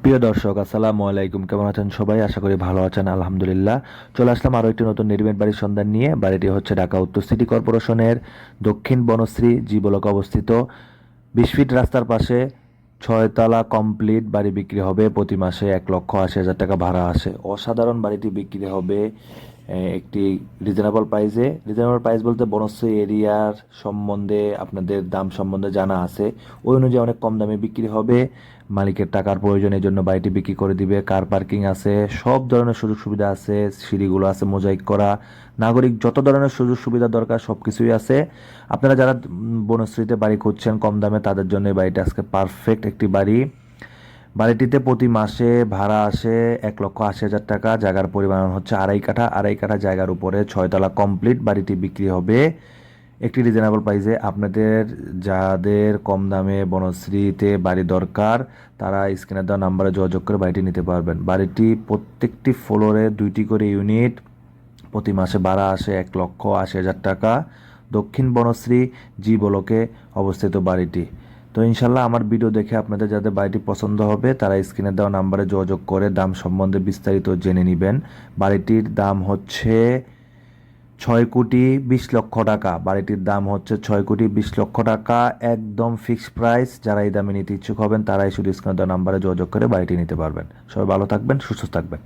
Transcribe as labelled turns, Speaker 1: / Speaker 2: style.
Speaker 1: প্রিয় দর্শক, আসসালামু আলাইকুম। কেমন আছেন সবাই? আশা করি ভালো আছেন, আলহামদুলিল্লাহ। চলে আসলাম আরও একটি নতুন রেডিমেড বাড়ির সন্ধান নিয়ে। বাড়িটি হচ্ছে ঢাকা উত্তর সিটি কর্পোরেশনের দক্ষিণ বনশ্রী জি ব্লকে অবস্থিত। 20 ফিট রাস্তার পাশে 6 তলা কমপ্লিট বাড়ি বিক্রি হবে। প্রতি মাসে 1,80,000 টাকা ভাড়া আসে। অসাধারণ বাড়িটি বিক্রি হবে একটি রিজনেবল প্রাইসে। রিজনেবল প্রাইস বলতে বনশ্রী এরিয়ার সম্বন্ধে আপনাদের দাম সম্বন্ধে জানা আছে, ওই অনুযায়ী অনেক কম দামে বিক্রি হবে। মালিকের টাকার প্রয়োজন, এই জন্য বাড়িটি বিক্রি করে দিবে। কার পার্কিং আছে, সব ধরনের সুযোগ সুবিধা আছে। সিঁড়িগুলো আছে মোজাইক করা। নাগরিক যত ধরনের সুযোগ সুবিধা দরকার সব কিছুই আছে। আপনারা যারা বনশ্রীতে বাড়ি খুঁজছেন কম দামে, তাদের জন্য এই বাড়িটা আজকে পারফেক্ট একটি বাড়ি। বাড়িটিতে প্রতি মাসে ভাড়া আসে 1,80,000 টাকা। জায়গার পরিমাণ হচ্ছে 2.5 কাঠা। 2.5 কাঠা জায়গার উপরে 6 তলা কমপ্লিট বাড়িটি বিক্রি হবে একটি রিজনেবল প্রাইসে। আপনাদের যাদের কম দামে বনশ্রীতে বাড়ি দরকার, তারা স্ক্রিনে দেওয়া নাম্বারে যোগাযোগ করে বাড়িটি নিতে পারবেন। বাড়িটি প্রত্যেকটি ফ্লোরে 2টি করে ইউনিট। প্রতি মাসে ভাড়া আসে 1,80,000 টাকা। দক্ষিণ বনশ্রী জি ব্লকে অবস্থিত বাড়িটি। তো ইনশাল্লাহ আমার ভিডিও দেখে আপনাদের যাদের বাড়িটি পছন্দ হবে, তারা স্ক্রিনে দেওয়া নাম্বারে যোগাযোগ করে দাম সম্বন্ধে বিস্তারিত জেনে নেবেন। বাড়িটির দাম হচ্ছে 6,20,00,000 টাকা। বাড়িটির দাম হচ্ছে 6,20,00,000 টাকা। একদম ফিক্সড প্রাইস। যারা এই দামে নিতে ইচ্ছুক হবেন, তারাই শুধু স্ক্রিনে দেওয়া নাম্বারে যোগাযোগ করে বাড়িটি নিতে পারবেন। সবাই ভালো থাকবেন, সুস্থ থাকবেন।